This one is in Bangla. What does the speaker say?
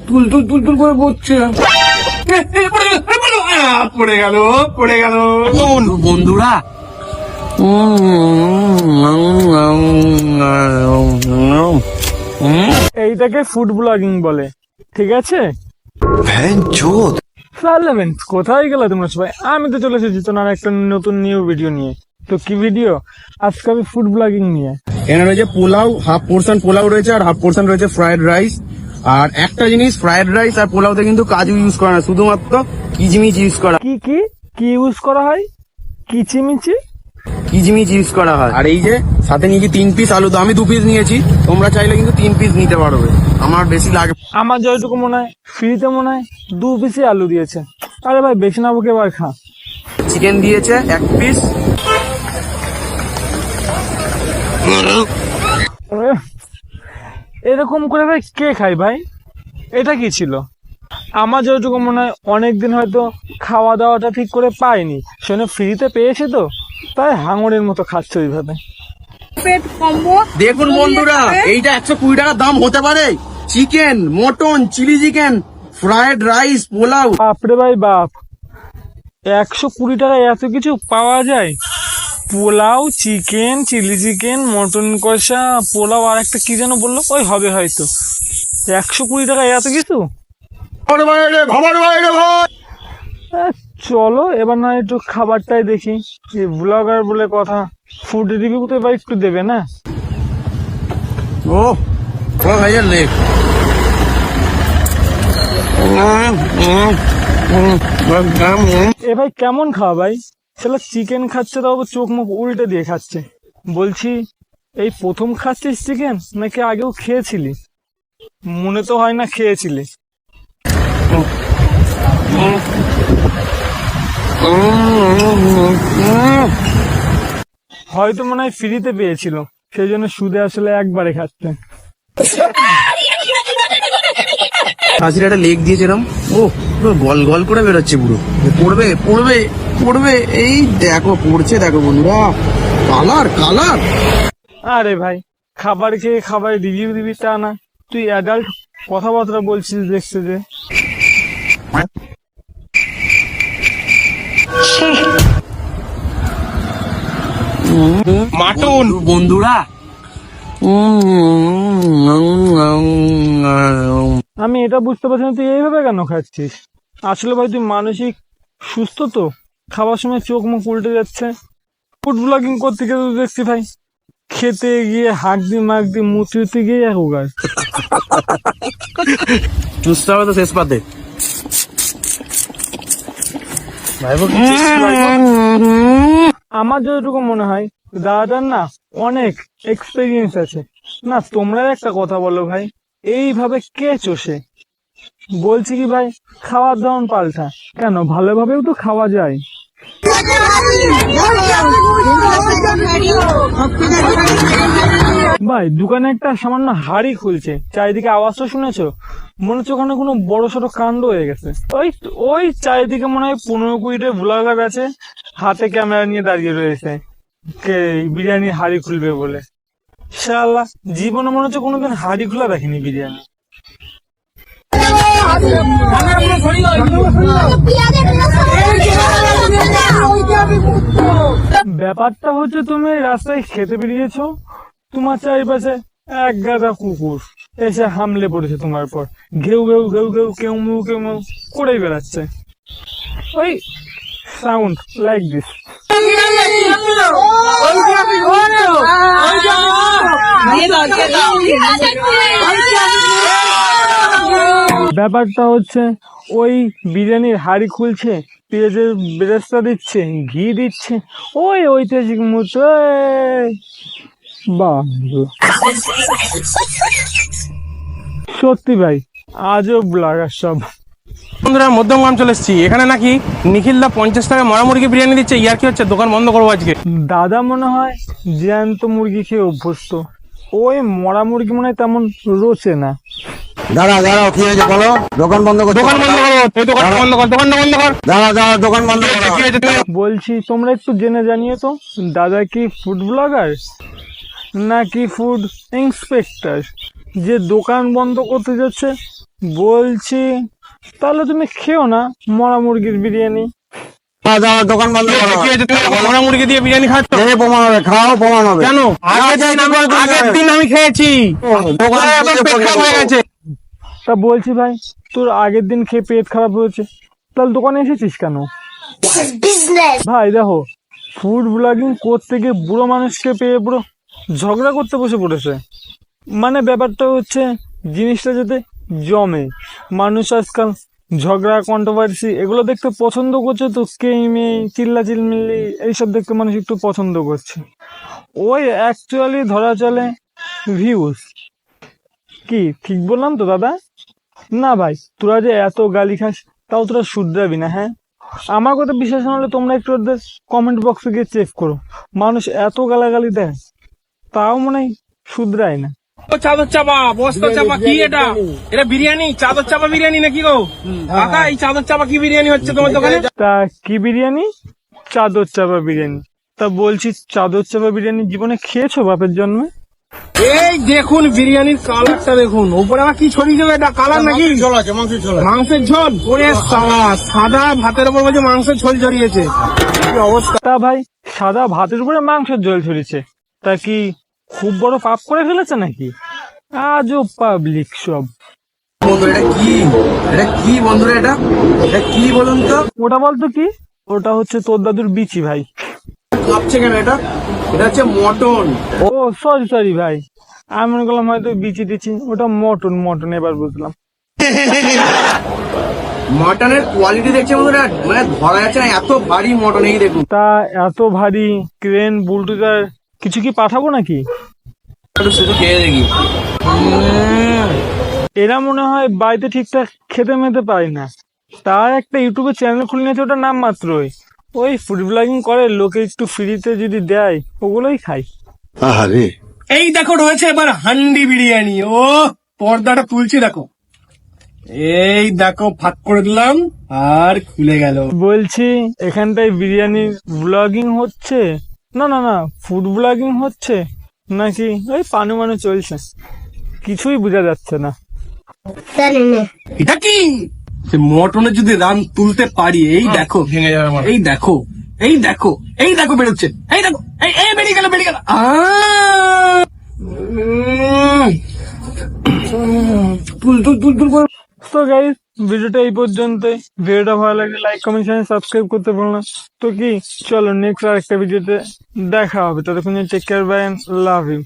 তুল তুল তুল তুল করে পড়ছে। পড়ে গেল পড়ে গেল। বন্ধুরা এইটাকে ফুড ব্লগিং বলে, ঠিক আছে? কোথায় গেলে তোমরা সবাই? আমি তো চলে এসেছি তোমার একটা নতুন নিউ ভিডিও নিয়ে। তো কি ভিডিও? আজকে আমি ফুড ব্লগিং নিয়ে। এখানে রয়েছে পোলাও, হাফ পোর্শন পোলাও রয়েছে আর হাফ পোর্শন রয়েছে ফ্রাইড রাইস। আর একটা জিনিস, ফ্রাইড রাইস আর পোলাওতে কিন্তু কাজু ইউজ করা না, শুধুমাত্র কিচমিচ ইউজ করা। কি কি কি ইউজ করা হয়? কিচিমিচি কিচমিচ ইউজ করা হয়। আর এই যে সাথে নিয়েছি 3 পিস আলু, তো আমি 2 পিস নিয়েছি, তোমরা চাইলে কিন্তু 3 পিস নিতে পারবে, আমার বেশি লাগে। আমার যেটুকু মনে হয় ফ্রিতে মনে হয় 2 পিসই আলু দিয়েছে। আরে ভাই বেশি না বকে এবার খা। চিকেন দিয়েছে 1 পিস। এরকম করে ভাই কে খায় ভাই? এটা কি ছিল? আমার যেটুকু মনে হয় অনেকদিন হয়তো খাওয়া দাওয়াটা ঠিক করে পায়নি, সেজন্য ফ্রিতে পেয়েছে, তো তাই হাঙরের মতো খাচ্ছে ওইভাবে। দেখুন বন্ধুরা, এইটা 120 টাকার দাম হতে পারে? Chicken, mutton, chilli chicken, fried rice, pulao. বাপরে ভাই বাপ, 120 টাকায় এত কিছু পাওয়া যায়? Pulao, chicken, chilli chicken, mutton কষা, পোলাও, আর একটা কি যেন বললো, ওই হবে হয়তো। 120 টাকায় এত কিছু? চলো এবার না একটু খাবারটাই দেখি। এই ব্লগার বলে কথা, ফুড রিভিউ তো এবার একটু দেবে না? ও ভাইয়া লেগ। এ ভাই কেমন খাওয়া ভাই? ছেলে চিকেন খাচ্ছে, তাও আবার চোখ মুখ উল্টে দিয়ে খাচ্ছে। বলছি এই প্রথম খাচ্ছিস চিকেন, নাকি আগেও খেয়েছিলি? মনে তো হয় না খেয়েছিলি। হয়তো মনে হয় ফ্রিতে পেয়েছিল, সেই জন্য সুদে আসলে একবারে খাচ্ছে। খাসির একটা লেগ দিয়েছিলাম, ও পুরো গল গল করে বেরোচ্ছে পুরো। পড়বে পড়বে পড়বে, এই দেখো পড়ছে, দেখো বন্ধুরা, কালার কালার। আরে ভাই খাবার খেয়ে খাবার রিভিউ দিবি তা না, তুই অ্যাডাল্ট কথাবার্তা বলছিস দেখছে যে। মাটন বন্ধুরা, আমি এটা বুঝতে পারছি না তুই এইভাবে কেন খাচ্ছিস। আসলে ভাই তুই মানসিক সুস্থ তো? খাবার সময় চোখ মুখ উল্টে যাচ্ছে। ফুড ব্লগিং করতে গিয়ে তো দেখছি ভাই খেতে গিয়ে হাঁকদি মাগদি মুচড়তে গিয়ে এক উগার। চুষতে হবে তো শেষ পাতে। আমার যতটুকু মনে হয় দাদাটার না অনেক এক্সপিরিয়েন্স আছে। না তোমরা একটা কথা বলো ভাই, এইভাবে কে চষে? বলছি কি ভাই, খাওয়ার ধরন পাল্টা। কেন, ভালোভাবেও তো খাওয়া যায়। ভাই দোকানে একটা সামান্য হাড়ি খুলছে, চারিদিকে আওয়াজটা শুনেছো? মনে হচ্ছে ওখানে কোনো বড় সড়ো কাণ্ড হয়ে গেছে। ওই ওই চারিদিকে মনে হয় 15-20টা ব্লগার আছে, হাতে ক্যামেরা নিয়ে দাঁড়িয়ে রয়েছে বিরিয়ানি হাড়ি খুলবে বলে। শালা জীবনে মনে হচ্ছে কোনোদিন হাড়ি খোলা দেখিনি বিরিয়ানি। ব্যাপারটা হচ্ছে তুমি রাস্তায় খেতে বেরিয়েছো, তোমার চারিপাশে এক গাদা কুকুর এসে হামলে পড়েছে তোমার পর, ঘেউ ঘেউ ঘেউ ঘেউ কেউ মেউ কেউ মেউ করেই বেড়াচ্ছে। ওই সাউন্ড লাইক দিস। ব্যাপারটা হচ্ছে ওই বিরিয়ানির হাড়ি খুলছে, পেঁয়াজের বেরেস্তা দিচ্ছে, ঘি দিচ্ছে, ওই ঐতিহাসিক মুহূর্ত। বাহ সত্যি ভাই আজও ব্লগার সব। বন্ধুরা মধ্যমগ্রাম চলে এসেছি, এখানে নাকি নিখিলদা 50 টাকায় মরা মুরগি বিরিয়ানি দিচ্ছে। ইয়ার কি হচ্ছে? দোকান বন্ধ করবো আজকে। দাদা মনে হয় জ্যান্ত মুরগি খেয়ে অভ্যস্ত, ওই মরা মুরগি মনে হয় তেমন রোচে না। দাঁড়া দাঁড়াও, কি হয়েছে বলো? দোকান বন্ধ কর, দোকান বন্ধ করো, তুই দোকান বন্ধ কর, দোকানটা বন্ধ কর। দাঁড়া দাঁড়া, দোকান বন্ধ করো। কি হয়েছে? বলছি তোমরা একটু জেনে জানিয়ে তো, দাদা কি ফুড ব্লগার নাকি ফুড ইন্সপেক্টর যে দোকান বন্ধ করতে যাচ্ছে? বলছি তাহলে তুমি খেও না মরা মুরগির বিরিয়ানি। দাঁড়া, দাঁড়া, দোকান বন্ধ করো। কি হয়েছে, তুমি মরা মুরগি দিয়ে বিরিয়ানি খাচ্ছ এই প্রমাণ হবে, খাও প্রমাণ হবে। কেন? আগের দিন আমি খেয়েছি, দোকান ওরা এবার পেট খারাপ হয়ে গেছে। তা বলছি ভাই, তোর আগের দিন খেয়ে পেট খারাপ হয়েছে, তাহলে দোকানে এসেছিস কেন? ভাই দেখো, ফুড ব্লগিং করতে গিয়ে বুড়ো মানুষকে পেয়ে পুরো ঝগড়া করতে বসে পড়েছে। মানে ব্যাপারটা হচ্ছে জিনিসটা যাতে জমে, মানুষ আজকাল ঝগড়া কন্ট্রোভার্সি এগুলো দেখতে পছন্দ করছে, তো কেইমে চিল্লা চিল্মিল্লি এইসব দেখতে মানুষ একটু পছন্দ করছে। ওই অ্যাকচুয়ালি ধরা চলে ভিউজ। কি ঠিক বললাম তো দাদা? না ভাই, তোরা যে এত গালি খাস তাও তোরা শুধরাবি না। হ্যাঁ, আমার কথা বিশ্বাস না হলে তোমরা একটু ওদের কমেন্ট বক্সে গিয়ে চেক করো, মানুষ এত গালাগালি দেয় তাও মনে হয় শুধরায় না। ও চাদর চাপা, বস্তা চাপা, কি এটা? এটা বিরিয়ানি, চাদর চাপা বিরিয়ানি নাকি গো কাকা? এই চাদর চাপা কি বিরিয়ানি হচ্ছে তোমার দোকানে? তা কি বিরিয়ানি? চাদর চাপা বিরিয়ানি। তা বলছি, চাদর চাপা বিরিয়ানি জীবনে খেয়েছো বাপের জন্মে? এই দেখুন বিরিয়ানির কালারটা দেখুন, উপরে আবার কি ছড়িয়ে যাবে, এটা কালার নাকি? মাংসের ঝোল। ওরে সালা, সাদা ভাতের উপর বলছে মাংসের ঝোল ছড়িয়েছে, কি অবস্থা! তা ভাই, সাদা ভাতের উপরে মাংসের ঝোল ছড়িয়েছে, তা কি খুব বড় পাপ করে ফেলেছে নাকি? আজও পাবলিক সব। বন্ধুরা এটা কি? এটা কি বন্ধুরা? এটা কি বলুন তো? ওটা বলতো কি? ওটা হচ্ছে তোর দাদুর বিচি ভাই। কাঁপছে কেন এটা? এটা হচ্ছে মটন। ও সরি ভাই, আমি মনে করলাম হয়তো বিচি টিচি। ওটা মটন মটন, এবার বুঝলাম। মটনের কোয়ালিটি দেখছে বন্ধুরা, মানে ধরা যাচ্ছে না, এত ভারী মটন। এই দেখুন, তা এত ভারী ক্রেন বুলডোজার কিছু কি পাঠাবো নাকি? একটু শুধু খেয়ে দেখি। এরা মনে হয় বাড়িতে ঠিকঠাক খেতে মেতে পারে না, তার একটা ইউটিউবে চ্যানেল খুলে নিয়েছে, ওটার নাম মাত্রই ওই ফুড ব্লগিং করে, লোকে একটু ফ্রিতে যদি দেয় ওগুলোই খাই। আরে এই দেখো রয়েছে এবার হান্ডি বিরিয়ানি। ও পর্দাটা তুলছি দেখো, এই দেখো ফাঁক করে দিলাম আর খুলে গেল। বলছি এখানটায় বিরিয়ানির ব্লগিং হচ্ছে না ফুড ব্লগিং হচ্ছে নাকি ওই পানু মানু চলছে, কিছুই বোঝা যাচ্ছে না। এটা কি? সে মটনের যদি রান তুলতে পারি, এই দেখো ভেঙে যাবে, এই দেখো, এই দেখো, এই দেখো বেরোচ্ছে, এই দেখো, এই এই বেরিয়ে গেল, বেরিয়ে গেল। তুল তুল তুল তুল করে। তো গাইস, ভিডিওটা এই পর্যন্তই। ভিডিওটা ভালো লাগলে লাইক কমেন্ট চ্যানেল সাবস্ক্রাইব করতে ভুলো না। তো কি, চলো নেক্সট আর একটা ভিডিওতে দেখা হবে। ততক্ষণ take care, bye and love you.